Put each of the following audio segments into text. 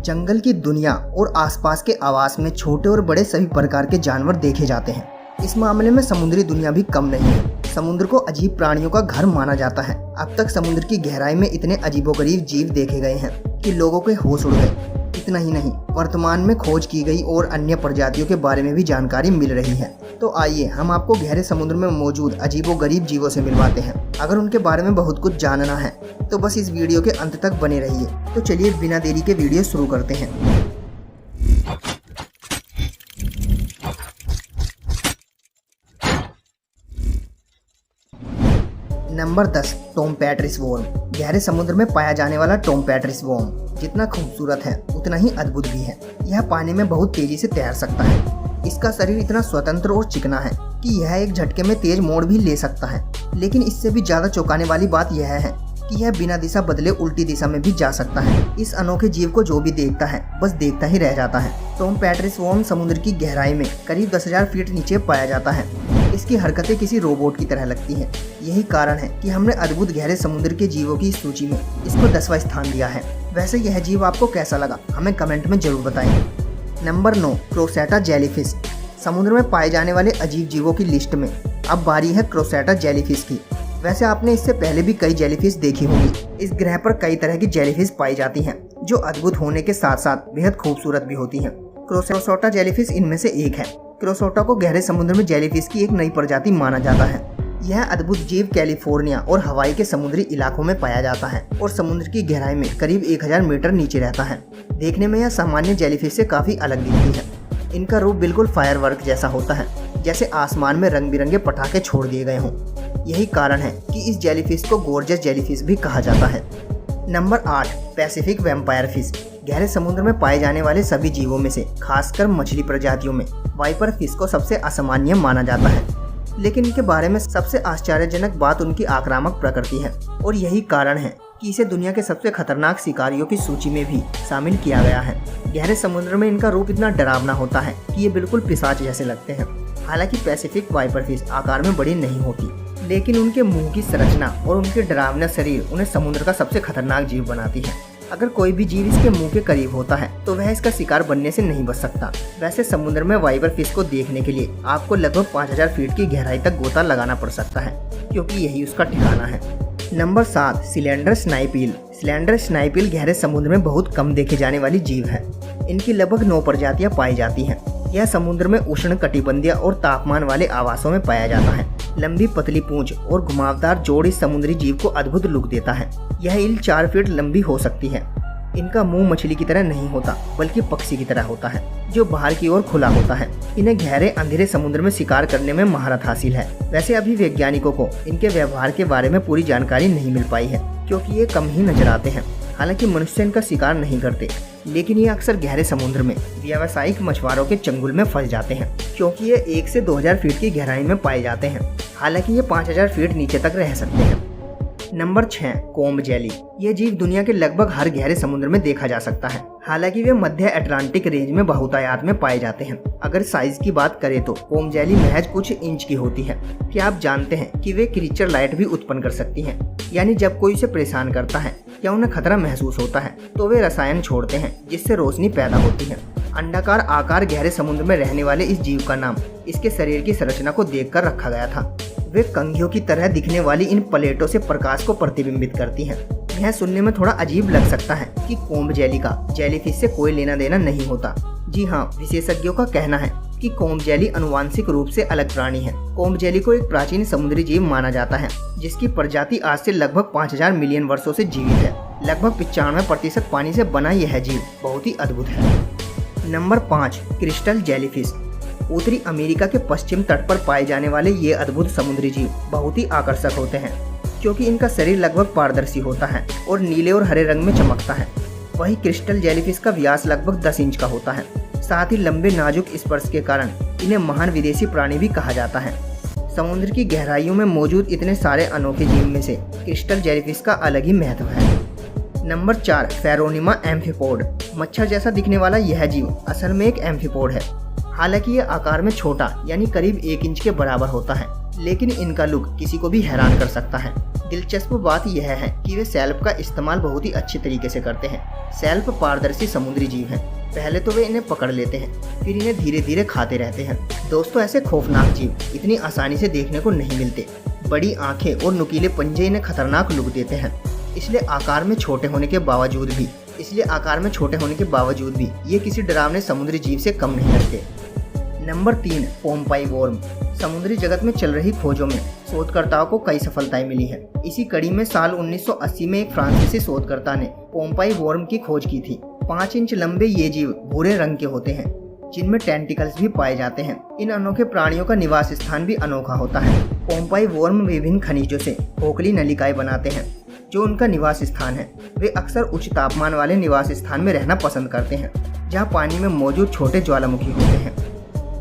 जंगल की दुनिया और आसपास के आवास में छोटे और बड़े सभी प्रकार के जानवर देखे जाते हैं। इस मामले में समुद्री दुनिया भी कम नहीं है। समुद्र को अजीब प्राणियों का घर माना जाता है। अब तक समुद्र की गहराई में इतने अजीबोगरीब जीव देखे गए हैं कि लोगों के होश उड़ गए। इतना ही नहीं, वर्तमान में खोज की गई और अन्य प्रजातियों के बारे में भी जानकारी मिल रही है। तो आइए हम आपको गहरे समुद्र में मौजूद अजीबोगरीब जीवों से मिलवाते हैं। अगर उनके बारे में बहुत कुछ जानना है तो बस इस वीडियो के अंत तक बने रहिए। तो चलिए बिना देरी के वीडियो शुरू करते हैं। Number 10, Tom Patrice warm. गहरे समुद्र में पाया जाने वाला टॉम पैट्रिस वॉर्म जितना खूबसूरत है उतना ही अद्भुत भी है। यह पानी में बहुत तेजी से तैर सकता है। इसका शरीर इतना स्वतंत्र और चिकना है कि यह एक झटके में तेज मोड़ भी ले सकता है। लेकिन इससे भी ज्यादा चौंकाने वाली बात यह है कि यह बिना दिशा बदले उल्टी दिशा में भी जा सकता है। इस अनोखे जीव को जो भी देखता है बस देखता ही रह जाता है। टॉम पैट्रिस वॉर्म समुद्र की गहराई में करीब 10,000 फीट नीचे पाया जाता है। इसकी हरकतें किसी रोबोट की तरह लगती हैं। यही कारण है कि हमने अद्भुत गहरे समुद्र के जीवों की सूची में इसको 10वां स्थान दिया है। वैसे यह जीव आपको कैसा लगा हमें कमेंट में जरूर बताएं। Number 9, crossota jellyfish. समुद्र में पाए जाने वाले अजीब जीवों की लिस्ट में अब बारी है क्रोसेटा जेलीफिश की। वैसे आपने इससे पहले भी कई जेलीफिश देखी होंगी। इस ग्रह पर कई तरह की जेलीफिश पाई जाती हैं जो अद्भुत होने के साथ साथ बेहद खूबसूरत भी होती हैं। क्रोसेटा जेलीफिश इनमें से एक है। क्रोसेटा को गहरे समुद्र में जेलीफिश की एक नई प्रजाति माना जाता है। यह अद्भुत जीव कैलिफोर्निया और हवाई के समुद्री इलाकों में पाया जाता है और समुद्र की गहराई में करीब 1000 मीटर नीचे रहता है। देखने में यह सामान्य जेलीफिश से काफी अलग दिखती है। इनका रूप बिल्कुल फायरवर्क जैसा होता है, जैसे आसमान में रंग बिरंगे पटाखे छोड़ दिए गए हों। यही कारण है कि इस जेलीफिश को गॉर्जियस जेलीफिश भी कहा जाता है। Number 8, Pacific vampire fish. गहरे समुद्र में पाए जाने वाले सभी जीवों में से खासकर मछली प्रजातियों में वाइपर फिश को सबसे असामान्य माना जाता है। लेकिन इनके बारे में सबसे आश्चर्यजनक बात उनकी आक्रामक प्रकृति है और यही कारण है कि इसे दुनिया के सबसे खतरनाक शिकारियों की सूची में भी शामिल किया गया है। गहरे समुद्र में इनका रूप इतना डरावना होता है कि ये बिल्कुल पिशाच जैसे लगते हैं। हालांकि पैसिफिक वाइपर फिश आकार में बड़ी नहीं होती, लेकिन उनके मुंह की संरचना और उनके डरावना शरीर उन्हें समुद्र का सबसे खतरनाक जीव बनाती है। अगर कोई भी जीव इसके मुंह के करीब होता है तो वह इसका शिकार बनने से नहीं बच सकता। वैसे समुद्र में वाइपर फिश को देखने के लिए आपको लगभग 5000 फीट की गहराई तक गोता लगाना पड़ सकता है, क्योंकि यही उसका ठिकाना है। Number 7, cylinder snipe eel. Cylinder snipe eel गहरे समुद्र में बहुत कम देखे जाने वाली जीव है। इनकी लगभग 9 प्रजातियां पाई जाती हैं। यह समुद्र में उष्ण कटिबंधीय और तापमान वाले आवासों में पाया जाता है। लंबी पतली पूंछ और घुमावदार जोड़ इस समुद्री जीव को अद्भुत लुक देता है। यह ईल 4 फीट लंबी हो सकती है। इनका मुंह मछली की तरह नहीं होता बल्कि पक्षी की तरह होता है जो बाहर की ओर खुला होता है। इन्हें गहरे अंधेरे समुद्र में शिकार करने में महारत हासिल है। वैसे अभी वैज्ञानिकों को इनके व्यवहार के बारे में पूरी जानकारी नहीं मिल पाई है, क्योंकि ये कम ही नजर आते हैं। हालांकि मनुष्य इनका शिकार नहीं करते, लेकिन ये अक्सर गहरे समुद्र में व्यावसायिक मछुआरों के चंगुल में फंस जाते हैं, क्योंकि ये 1 से 2000 फीट की गहराई में पाए जाते हैं। हालांकि ये 5000 फीट नीचे तक रह सकते हैं। Number 6, comb jelly. ये जीव दुनिया के लगभग हर गहरे समुद्र में देखा जा सकता है। हालांकि वे मध्य अटलांटिक रेंज में बहुतायत में पाए जाते हैं। अगर साइज की बात करें तो कोम्ब जेली महज कुछ इंच की होती है। क्या आप जानते हैं कि वे क्रीचर लाइट भी उत्पन्न कर सकती हैं? यानी जब कोई उसे परेशान करता है या उन्हें खतरा महसूस होता है तो वे रसायन छोड़ते हैं जिससे रोशनी पैदा होती है। अंडाकार आकार गहरे समुद्र में रहने वाले इस जीव का नाम इसके शरीर की संरचना को देखकर रखा गया था। वे कंघियों की तरह दिखने वाली इन प्लेटों से प्रकाश को प्रतिबिंबित करती हैं। यह सुनने में थोड़ा अजीब लग सकता है कि कोम्ब जेली का जेलीफिश से कोई लेना देना नहीं होता। जी हाँ, विशेषज्ञों का कहना है कि कोम्ब जेली अनुवांशिक रूप से अलग प्राणी है। कोम्ब जेली को एक प्राचीन समुद्री जीव माना जाता है जिसकी प्रजाति आज से लगभग 5000 मिलियन वर्षों से जीवित है। लगभग 95% पानी से बना यह जीव बहुत ही अद्भुत है। Number 5, crystal jellyfish. उत्तरी अमेरिका के पश्चिम तट पर पाए जाने वाले ये अद्भुत समुद्री जीव बहुत ही आकर्षक होते हैं, क्योंकि इनका शरीर लगभग पारदर्शी होता है और नीले और हरे रंग में चमकता है। वही क्रिस्टल जेलीफिश का व्यास लगभग 10 इंच का होता है। साथ ही लंबे नाजुक स्पर्श के कारण इन्हें महान विदेशी प्राणी भी कहा जाता है। समुद्र की गहराइयों में मौजूद इतने सारे अनोखे जीव में से क्रिस्टल जेलीफिश का अलग ही महत्व है। नंबर 4, फेरोनिमा एम्फीपोड। मच्छर जैसा दिखने वाला यह जीव असल में एक एम्फीपोड है। हालांकि यह आकार में छोटा यानी करीब 1 इंच के बराबर होता है, लेकिन इनका लुक किसी को भी हैरान कर सकता है। दिलचस्प बात यह है कि वे सैल्प का इस्तेमाल बहुत ही अच्छे तरीके से करते हैं। सैल्प पारदर्शी समुद्री जीव हैं। पहले तो वे इन्हें पकड़ लेते हैं, फिर इन्हें धीरे धीरे खाते रहते हैं। दोस्तों, ऐसे खौफनाक जीव इतनी आसानी से देखने को नहीं मिलते। बड़ी आंखें और नुकीले पंजे इन्हें खतरनाक लुक देते हैं। इसलिए आकार में छोटे होने के बावजूद भी ये किसी डरावने समुद्री जीव से कम नहीं लगते। Number 3, Pompeii worm. समुद्री जगत में चल रही खोजों में शोधकर्ताओं को कई सफलताएं मिली हैं। इसी कड़ी में साल 1980 में एक फ्रांसीसी शोधकर्ता ने पोम्पाई वॉर्म की खोज की थी। 5 इंच लंबे ये जीव भूरे रंग के होते हैं, जिनमें टेंटिकल्स भी पाए जाते हैं। इन अनोखे प्राणियों का निवास स्थान भी अनोखा होता है। पोम्पाई वॉर्म विभिन्न खनिजों से खोखली नलिकाएं बनाते हैं, जो उनका निवास स्थान है। वे अक्सर उच्च तापमान वाले निवास स्थान में रहना पसंद करते हैं, जहाँ पानी में मौजूद छोटे ज्वालामुखी होते हैं।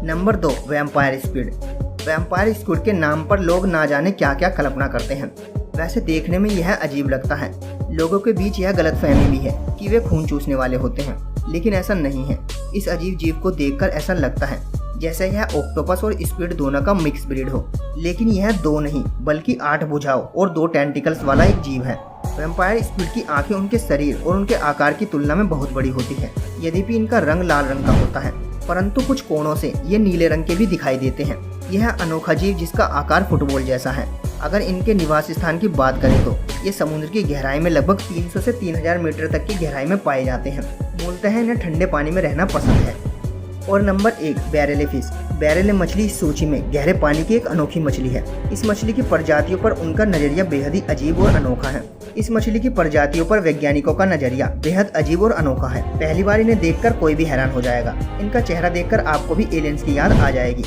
Number 2, vampire squid. Vampire squid के नाम पर लोग ना जाने क्या क्या कल्पना करते हैं। वैसे देखने में यह अजीब लगता है। लोगों के बीच यह गलतफहमी भी है कि वे खून चूसने वाले होते हैं, लेकिन ऐसा नहीं है। इस अजीब जीव को देखकर ऐसा लगता है जैसे यह ऑक्टोपस और स्क्विड दोनों का मिक्स ब्रीड हो, लेकिन यह 2 नहीं बल्कि 8 भुजाओं और 2 टेंटिकल्स वाला एक जीव है। वैम्पायर स्क्विड की आंखें उनके शरीर और उनके आकार की तुलना में बहुत बड़ी होती है। यद्यपि इनका रंग लाल रंग का होता है, परंतु कुछ कोणों से ये नीले रंग के भी दिखाई देते हैं। यह अनोखा जीव जिसका आकार फुटबॉल जैसा है। अगर इनके निवास स्थान की बात करें तो ये समुद्र की गहराई में लगभग 300 से 3000 मीटर तक की गहराई में पाए जाते हैं। मूलतः इन्हें ठंडे पानी में रहना पसंद है। और नंबर 1, बैरेले फिश। बैरेले मछली इस सूची में गहरे पानी की एक अनोखी मछली है। इस मछली की प्रजातियों पर उनका नजरिया बेहद ही अजीब और अनोखा है। इस मछली की प्रजातियों पर वैज्ञानिकों का नजरिया बेहद अजीब और अनोखा है। पहली बार इन्हें देखकर कोई भी हैरान हो जाएगा। इनका चेहरा देखकर आपको भी एलियंस की याद आ जाएगी।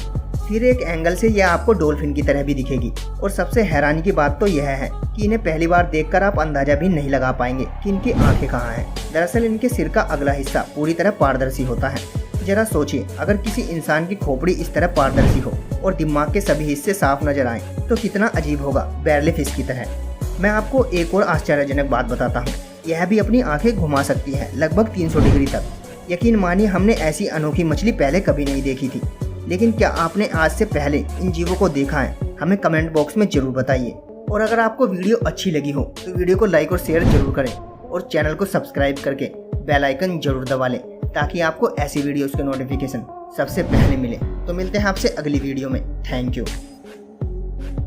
फिर एक एंगल से यह आपको डॉल्फिन की तरह भी दिखेगी। और सबसे हैरानी की बात तो यह है कि इन्हें पहली बार देखकर आप अंदाजा भी नहीं लगा पाएंगे कि इनकी आंखें कहाँ हैं। दरअसल इनके सिर का अगला हिस्सा पूरी तरह पारदर्शी होता है। जरा सोचिए, अगर किसी इंसान की खोपड़ी इस तरह पारदर्शी हो और दिमाग के सभी हिस्से साफ नजर आए तो कितना अजीब होगा बैरले फिश की तरह। मैं आपको एक और आश्चर्यजनक बात बताता हूँ। यह भी अपनी आंखें घुमा सकती है, लगभग 300 डिग्री तक। यकीन मानिए, हमने ऐसी अनोखी मछली पहले कभी नहीं देखी थी। लेकिन क्या आपने आज से पहले इन जीवों को देखा है? हमें कमेंट बॉक्स में जरूर बताइए। और अगर आपको वीडियो अच्छी लगी हो तो वीडियो को लाइक और शेयर जरूर करें और चैनल को सब्सक्राइब करके बेल आइकन जरूर दबा लें, ताकि आपको ऐसी वीडियोस के नोटिफिकेशन सबसे पहले मिले। तो मिलते हैं आपसे अगली वीडियो में। Thank you.